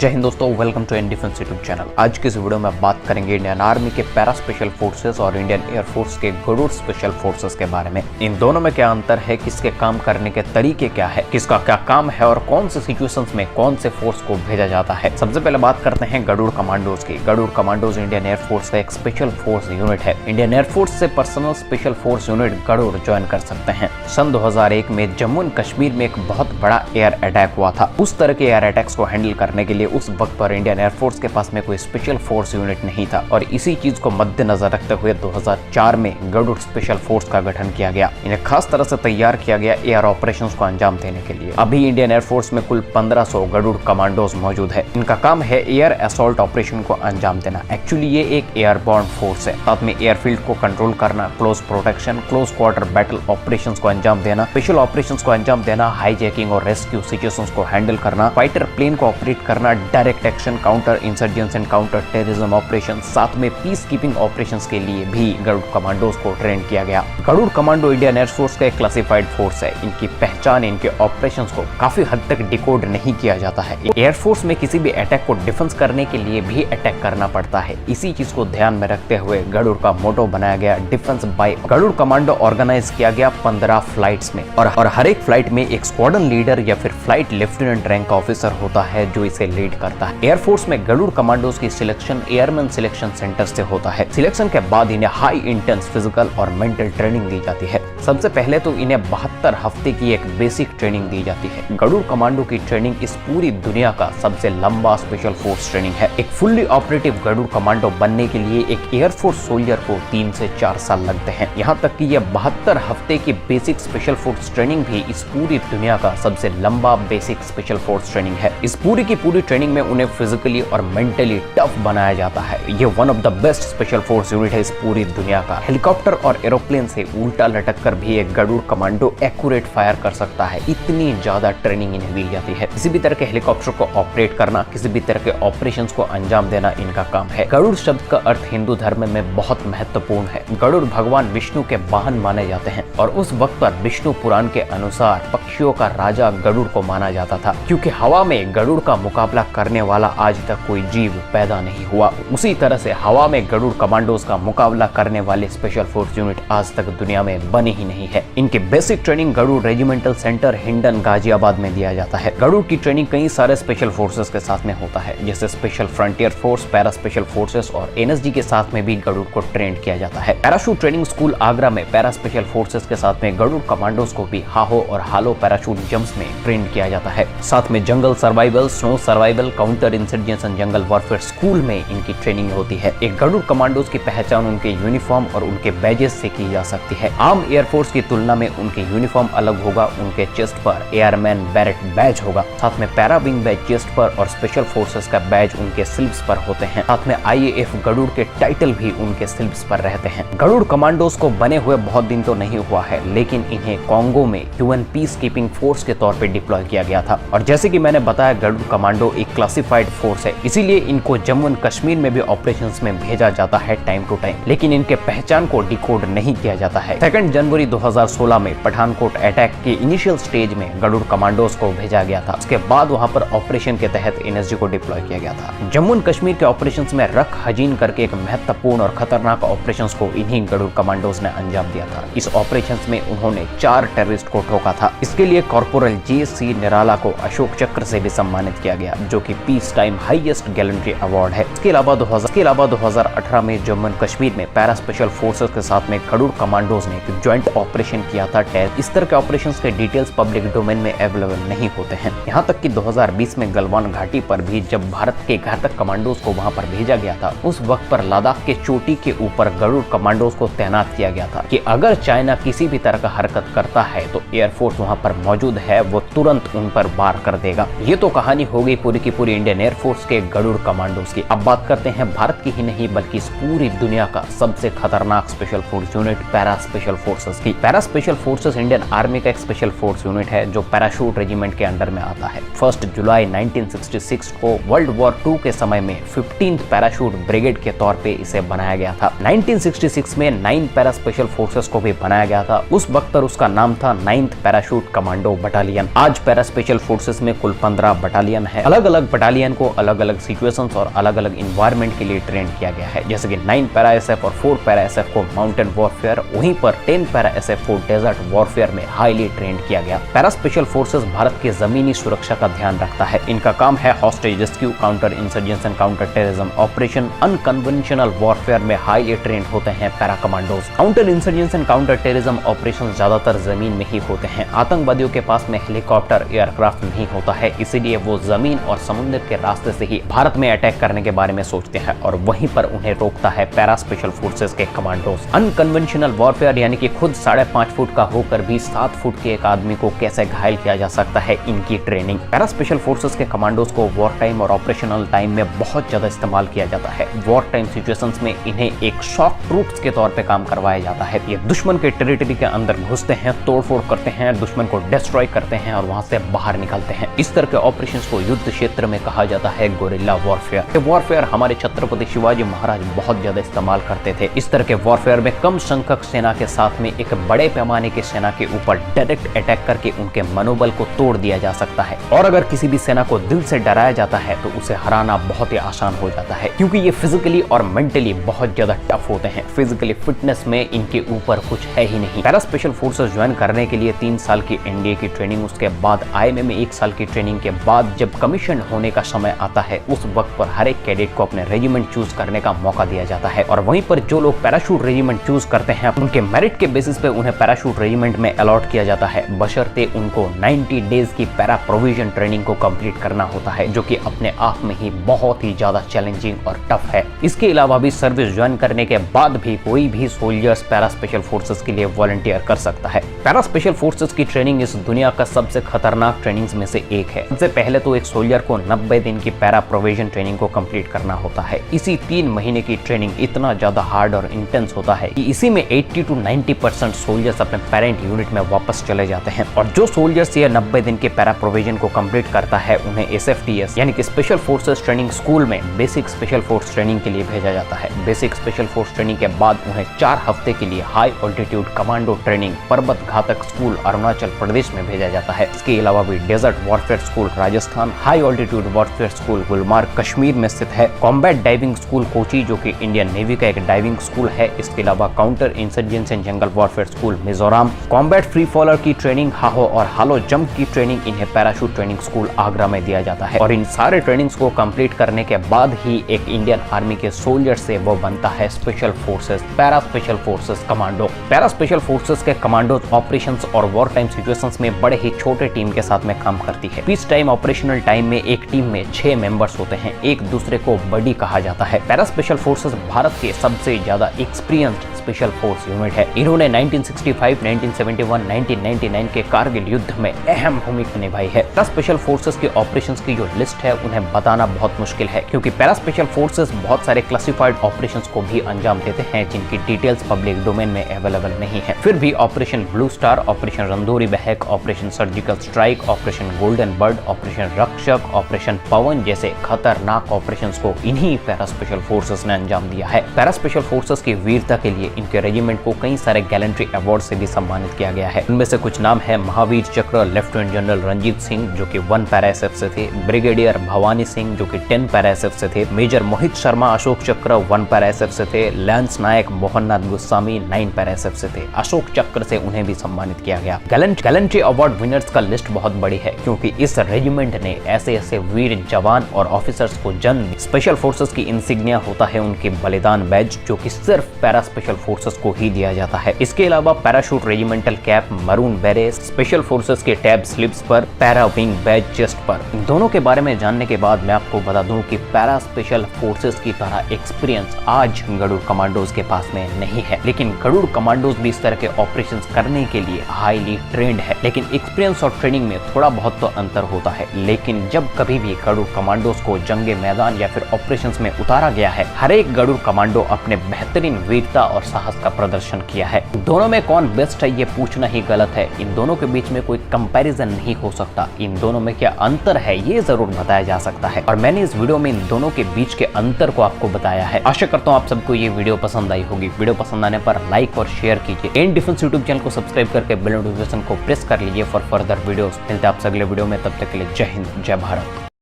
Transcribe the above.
जय हिंद दोस्तों, welcome to defence YouTube channel. आज की इस वीडियो में बात करेंगे इंडियन आर्मी के पैरा स्पेशल फोर्सेस और इंडियन एयरफोर्स के गरुड़ स्पेशल फोर्सेस के बारे में। इन दोनों में क्या अंतर है, किसके काम करने के तरीके क्या है, किसका क्या काम है और कौन से सिचुएशंस में कौन से फोर्स को भेजा जाता है। सबसे पहले बात करते हैं गरुड़ कमांडोज की। गरुड़ कमांडोज इंडियन एयरफोर्स का एक स्पेशल फोर्स यूनिट है। इंडियन एयरफोर्स से personnel special force unit Garud join कर सकते हैं। सन 2001 में जम्मू एंड कश्मीर में एक बहुत बड़ा एयर अटैक हुआ था। उस तरह के एयर अटैक्स को हैंडल करने के लिए उस वक्त पर इंडियन एयरफोर्स के पास में कोई स्पेशल फोर्स यूनिट नहीं था और इसी चीज को मद्देनजर रखते हुए 2004 में गरुड़ स्पेशल फोर्स का गठन किया गया। इन्हें खास तरह से तैयार किया गया एयर ऑपरेशंस को अंजाम देने के लिए। अभी इंडियन एयरफोर्स में कुल 1500 गरुड़ कमांडोज मौजूद है। इनका काम है एयर असॉल्ट ऑपरेशन को अंजाम देना। एक्चुअली ये एक एयरबॉर्न फोर्स है। साथ में एयरफील्ड को कंट्रोल करना, close protection, close quarter battle operations को अंजाम देना, स्पेशल ऑपरेशंस को अंजाम देना, हाईजैकिंग और रेस्क्यू सिचुएशंस को हैंडल करना, फाइटर प्लेन को ऑपरेट करना, direct action, counter insurgency and counter terrorism operation, साथ में पीस कीपिंग ऑपरेशंस के लिए भी गरुड़ कमांडोज को ट्रेन किया गया। गरुड़ कमांडो इंडियन एयरफोर्स का एक क्लासिफाइड फोर्स है। इनकी पहचान इनके ऑपरेशंस को काफी हद तक डिकोड नहीं किया जाता है। एयरफोर्स में किसी भी अटैक को डिफेंस करने के लिए भी अटैक करना पड़ता है। इसी चीज को ध्यान में रखते हुए गरुड़ का मोटो बनाया गया defence by. Garud commando organise किया गया 15 फ्लाइट्स में और हर एक फ्लाइट में एक स्क्वाड्रन लीडर या फिर फ्लाइट लेफ्टिनेंट रैंक का ऑफिसर होता है जो इसे लीड करता है। एयरफोर्स में गरुड़ कमांडोज की सिलेक्शन एयरमैन सिलेक्शन सेंटर से होता है। सिलेक्शन के बाद इन्हें हाई इंटेंस फिजिकल और मेंटल ट्रेनिंग दी जाती है। सबसे पहले तो इन्हें 72 हफ्ते की एक बेसिक ट्रेनिंग दी जाती है। गरुड़ कमांडो की ट्रेनिंग इस पूरी दुनिया का सबसे लंबा स्पेशल फोर्स ट्रेनिंग है। एक फुल्ली ऑपरेटिव गरुड़ कमांडो बनने के लिए एक एयरफोर्स सोल्जर को 3 से 4 साल लगते हैं। यहाँ तक कि यह 72 हफ्ते की बेसिक स्पेशल फोर्स ट्रेनिंग भी इस पूरी दुनिया का सबसे लंबा बेसिक स्पेशल फोर्स ट्रेनिंग है। इस पूरी की पूरी ट्रेनिंग में उन्हें फिजिकली और मेंटली टफ बनाया जाता है। ये one of the best special force unit है इस पूरी दुनिया का। हेलीकॉप्टर और एरोप्लेन से उल्टा लटक कर भी एक गरुड़ कमांडो एक्यूरेट फायर कर सकता है। इतनी ज्यादा ट्रेनिंग इन्हें दी जाती है। किसी भी तरह के हेलीकॉप्टर को ऑपरेट करना, किसी भी तरह के ऑपरेशंस को अंजाम देना इनका काम है। गरुड़ शब्द का अर्थ हिंदू धर्म में बहुत महत्वपूर्ण है। गरुड़ भगवान विष्णु के वाहन माने जाते हैं और उस वक्त पर विष्णु पुराण के अनुसार पक्षियों का राजा गरुड़ को माना जाता था, क्योंकि हवा में गरुड़ का मुकाबला करने वाला आज तक कोई जीव पैदा नहीं हुआ। उसी तरह से हवा में गरुड़ कमांडोज का मुकाबला करने वाले स्पेशल फोर्स यूनिट आज तक दुनिया में बने ही नहीं है। इनके basic training Garud regimental centre Hindon Ghaziabad में दिया जाता है। गरुड़ की ट्रेनिंग कई सारे स्पेशल फोर्सेस के साथ में होता है, जैसे special frontier force, para special forces और एनएसजी के साथ में भी गरुड़ को ट्रेन किया जाता है। पैराशूट ट्रेनिंग स्कूल आगरा में पैरा स्पेशल फोर्सेस के साथ में गरुड़ कमांडोज को भी हाहो और हालो पैराशूट जंप्स में ट्रेन किया जाता है। साथ में jungle survival, snow survival, counter insurgency and jungle warfare school में इनकी ट्रेनिंग होती है। एक गरुड़ कमांडोज की पहचान उनके यूनिफॉर्म और उनके बैजेस से की जा सकती है। आम एयरफोर्स की तुलना में उनके यूनिफॉर्म अलग होगा। उनके चेस्ट पर एयरमैन बैरेट बैज होगा। साथ में पैरा विंग बैज चेस्ट पर और स्पेशल फोर्सेस का बैज उनके स्लीव्स पर होते हैं। साथ में आईएएफ गरुड़ के टाइटल भी उनके स्लीव्स पर रहते हैं। गरुड़ कमांडोज को बने हुए बहुत दिन तो नहीं हुआ है, लेकिन इन्हें कॉन्गो में यूएन पीस कीपिंग फोर्स के तौर पर डिप्लॉय किया गया था। और जैसे कि मैंने बताया, गरुड़ कमांडो एक क्लासिफाइड फोर्स है, इसीलिए इनको जम्मू एंड कश्मीर में भी ऑपरेशंस में भेजा जाता है टाइम टू टाइम, लेकिन इनके पहचान को डिकोड नहीं किया जाता है। 2 जनवरी 2016 में पठानकोट अटैक के इनिशियल स्टेज में गरुड़ कमांडोज को भेजा गया था। उसके बाद वहां पर ऑपरेशन के तहत एनएसजी को डिप्लॉय किया गया था। जम्मू एंड कश्मीर के ऑपरेशंस में रख हजीन करके एक महत्वपूर्ण और खतरनाक ऑपरेशंस को इन्हीं गरुड़ कमांडोज ने अंजाम दिया था। इस ऑपरेशंस में उन्होंने 4 टेररिस्ट को ठोका था। इसके लिए कॉर्पोरल JC निराला को अशोक चक्र से भी सम्मानित किया गया, जो कि peace time highest gallantry award है। इसके अलावा 2018 में जम्मू एंड कश्मीर में पैरा स्पेशल फोर्सेस के साथ में गरुड़ कमांडोज ने एक ज्वाइंट ऑपरेशन किया था। इस तरह के ऑपरेशंस के डिटेल्स पब्लिक डोमेन में अवेलेबल नहीं होते हैं। यहाँ तक कि 2020 में गलवान घाटी पर भी जब भारत के घातक कमांडोज को वहाँ पर भेजा गया था, उस वक्त पर लद्दाख के चोटी के ऊपर गरुड़ कमांडोज को तैनात किया गया था कि अगर चाइना किसी भी तरह का हरकत करता है तो एयरफोर्स वहाँ पर मौजूद है, वो तुरंत उन पर वार कर देगा। ये तो कहानी हो गई पूरी की पूरी इंडियन एयरफोर्स के गरुड़ कमांडोज की। अब बात करते हैं भारत की ही नहीं बल्कि इस पूरी दुनिया का सबसे खतरनाक special force unit para special forces की। Para special forces Indian army का एक स्पेशल फोर्स यूनिट है जो पैराशूट रेजिमेंट के अंडर में आता है। 1 जुलाई 1966 को वर्ल्ड वॉर 2 के समय में 15th पैराशूट ब्रिगेड के तौर पे इसे बनाया गया था। 1966 में 9 पैरा स्पेशल फोर्सेस को भी बनाया गया था। उस वक्त पर उसका नाम था 9th पैराशूट कमांडो बटालियन। आज पैरा स्पेशल फोर्सेस में कुल 15 बटालियन है। अलग अलग बटालियन को अलग अलग सिचुएशंस और अलग अलग इन्वायरमेंट के लिए ट्रेन किया गया है। जैसे कि 9 पैरा एसएफ और 4 पैरा एसएफ को माउंटेन वॉरफेयर, वहीं पर 10 पैरा एसएफ को डेजर्ट वॉरफेयर में हाईली ट्रेंड किया गया। पैरा स्पेशल फोर्सेस भारत के जमीनी सुरक्षा का ध्यान रखता है। इनका काम है hostage rescue, counter insurgency, counter terrorism operation, unconventional warfare में हाईली ट्रेंड होते हैं para commandos. Counter insurgency, counter terrorism operation ज्यादातर जमीन में ही होते हैं। आतंकवादियों के पास में हेलीकॉप्टर, एयरक्राफ्ट नहीं होता है, इसीलिए वो जमीन और समुद्र के रास्ते से ही भारत में अटैक करने के बारे में सोचते हैं और वहीं पर उन्हें रोकता है पैरा स्पेशल फोर्सेस के कमांडोज। अनकन्वेंशनल वॉरफेयर यानी कि खुद 5.5 फुट का होकर भी 7 फुट के एक आदमी को कैसे घायल किया जा सकता है, इनकी ट्रेनिंग। पैरा स्पेशल फोर्सेस के कमांडोज को वॉर टाइम और ऑपरेशनल टाइम में बहुत ज्यादा इस्तेमाल किया जाता है। वॉर टाइम सिचुएशंस में इन्हें एक शॉक ट्रूप्स के तौर पे काम करवाया जाता है। ये दुश्मन के टेरिटरी के अंदर घुसते हैं, तोड़फोड़ करते हैं, दुश्मन को डिस्ट्रॉय करते हैं और वहां से बाहर निकलते हैं। इस तरह के ऑपरेशंस को युद्ध क्षेत्र में कहा जाता है गोरिल्ला वॉरफेयर। ये वॉरफेयर हमारे छत्रपति शिवाजी महाराज बहुत ज्यादा इस्तेमाल करते थे। इस तरह के वॉरफेयर में कम संख्यक सेना के साथ में एक बड़े पैमाने की सेना के ऊपर डायरेक्ट अटैक करके उनके मनोबल को तोड़ दिया जा सकता है। और अगर किसी भी सेना को दिल से डराया जाता है तो उसे हराना बहुत ही आसान हो जाता है, क्योंकि ये फिजिकली और मेंटली बहुत ज्यादा टफ होते हैं। फिजिकली फिटनेस में इनके ऊपर कुछ है ही नहीं। पैरा स्पेशल फोर्सेस ज्वाइन करने के लिए 3 साल की एनडीए की ट्रेनिंग, उसके बाद आईएमए में 1 साल की ट्रेनिंग के बाद जब कमीशन होने का समय आता है, उस वक्त पर हर एक कैडेट को अपने रेजिमेंट चूज करने का मौका दिया जाता है। और वहीं पर जो लोग पैराशूट रेजिमेंट चूज करते हैं, उनके मेरिट के बेसिस पे उन्हें पैराशूट रेजिमेंट में अलॉट किया जाता है, बशर्ते उनको 90 डेज की पैरा प्रोविजन ट्रेनिंग को कंप्लीट करना होता है, जो कि अपने आप में ही बहुत ही ज्यादा चैलेंजिंग और टफ है। इसके अलावा भी सर्विस ज्वाइन करने के बाद भी कोई भी सोल्जर्स पैरा स्पेशल फोर्सेस के लिए वॉलंटियर कर सकता है। पैरा स्पेशल फोर्सेस की ट्रेनिंग इस दुनिया का सबसे खतरनाक ट्रेनिंग्स में से एक है। सबसे पहले तो एक सोल्जर को 90 दिन की पैरा प्रोविजन ट्रेनिंग को कंप्लीट करना होता है। इसी 3 महीने की ट्रेनिंग इतना ज्यादा हार्ड और इंटेंस होता है कि इसी में 80 to 90% सोल्जर्स अपने पेरेंट यूनिट में वापस चले जाते हैं। और जो सोल्जर्स ये 90 दिन के पैरा प्रोविजन को कंप्लीट करता है, उन्हें एसएफटीएस यानी कि स्पेशल फोर्सेस ट्रेनिंग स्कूल में बेसिक स्पेशल फोर्स ट्रेनिंग के लिए भेजा जाता है। बेसिक स्पेशल फोर्स ट्रेनिंग के बाद उन्हें 4 हफ्ते के लिए हाई ऑल्टीट्यूड कमांडो ट्रेनिंग पर्वत घातक स्कूल अरुणाचल प्रदेश में भेजा जाता है। इसके अलावा भी desert warfare school Rajasthan, high altitude warfare school Gulmarg Kashmir में स्थित है, कॉम्बैट डाइविंग स्कूल कोची जो कि इंडियन नेवी का एक डाइविंग स्कूल है। इसके अलावा counter insurgency and jungle warfare school Mizoram, combat free faller की ट्रेनिंग हाहो और हालो जंप की ट्रेनिंग इन्हें पैराशूट ट्रेनिंग स्कूल आगरा में दिया जाता है। और इन सारे ट्रेनिंग्स को कंप्लीट करने के बाद ही एक इंडियन आर्मी के सोल्जर से वो बनता है special forces, para special forces commando. Para special forces के कमांडो ऑपरेशंस और वॉर टाइम सिचुएशंस में बड़े ही छोटे टीम के साथ में काम करती है। पीस टाइम ऑपरेशनल टाइम में एक टीम में 6 मेंबर्स होते हैं, एक दूसरे को बडी कहा जाता है। पैरा स्पेशल फोर्सेस भारत के सबसे ज्यादा एक्सपीरियंस्ड स्पेशल फोर्स यूनिट है। इन्होंने 1965, 1971, 1999 के कारगिल युद्ध में अहम भूमिका निभाई है। पैरा स्पेशल फोर्सेस के ऑपरेशंस की जो लिस्ट है उन्हें बताना बहुत मुश्किल है, क्योंकि पैरा स्पेशल फोर्सेस बहुत सारे क्लासिफाइड ऑपरेशंस को भी अंजाम देते हैं जिनकी डिटेल्स पब्लिक डोमेन में अवेलेबल नहीं है। फिर भी ऑपरेशन ब्लू स्टार, ऑपरेशन रंदोरी बहक, operation surgical strike, operation golden bird, operation रक्षक, ऑपरेशन पवन जैसे खतरनाक ऑपरेशंस को इन्हीं पैरा स्पेशल फोर्सेस ने अंजाम दिया है। पैरा स्पेशल फोर्सेस की वीरता के लिए इनके रेजिमेंट को कई सारे गैलेंट्री अवार्ड से भी सम्मानित किया गया है। उनमें से कुछ नाम है महावीर चक्र लेफ्टिनेंट जनरल रंजीत सिंह जो कि 1 पैरा एसएफ से थे, ब्रिगेडियर भवानी सिंह जो कि 10 पैरा एसएफ से थे, मेजर मोहित शर्मा अशोक चक्र 1 पैरा एसएफ से थे, लैंस नायक मोहननाथ गोस्वामी 9 पैरा एसएफ से थे। अशोक चक्र से उन्हें भी सम्मानित किया गया। गैलेंट्री अवार्ड विनर्स का लिस्ट बहुत बड़ी है, क्योंकि इस रेजिमेंट ने ऐसे ऐसे वीर जवान और ऑफिसर्स को जन्म दी। स्पेशल फोर्सेस की इंसिग्निया होता है उनके बलिदान बैज, जो कि सिर्फ पैरा स्पेशल फोर्सेस को ही दिया जाता है। इसके अलावा parachute regimental cap, maroon बेरेट, special forces के टैब स्लिप्स पर, पैरा विंग बैज चेस्ट पर। इन दोनों के बारे में जानने के बाद मैं आपको बता दूं कि पैरा स्पेशल फोर्सेस की तरह एक्सपीरियंस आज गरुड़ कमांडोज के पास में नहीं है, लेकिन गरुड़ कमांडोज भी इस तरह के ऑपरेशंस करने के लिए हाईली ट्रेंड है। लेकिन एक्सपीरियंस और ट्रेनिंग में थोड़ा बहुत तो अंतर होता है, लेकिन जब कभी भी गरुड़ कमांडोज को जंगे मैदान या फिर ऑपरेशंस में उतारा गया है, हर एक गरुड़ कमांडो अपने बेहतरीन वीरता और साहस का प्रदर्शन किया है। दोनों में कौन बेस्ट है ये पूछना ही गलत है। इन दोनों के बीच में कोई कंपैरिजन नहीं हो सकता। इन दोनों में क्या अंतर है ये जरूर बताया जा सकता है, और मैंने इस वीडियो में इन दोनों के बीच के अंतर को आपको बताया है। आशा करता हूँ आप सबको ये वीडियो पसंद आई होगी। वीडियो पसंद आने पर लाइक और शेयर कीजिए। एंड डिफेंस यूट्यूब चैनल को सब्सक्राइब करके बेल नोटिफिकेशन को प्रेस कर लीजिए फॉर फर्दर वीडियोस। मिलते हैं आपसे अगले वीडियो में, तब तक के लिए जय हिंद, जय भारत।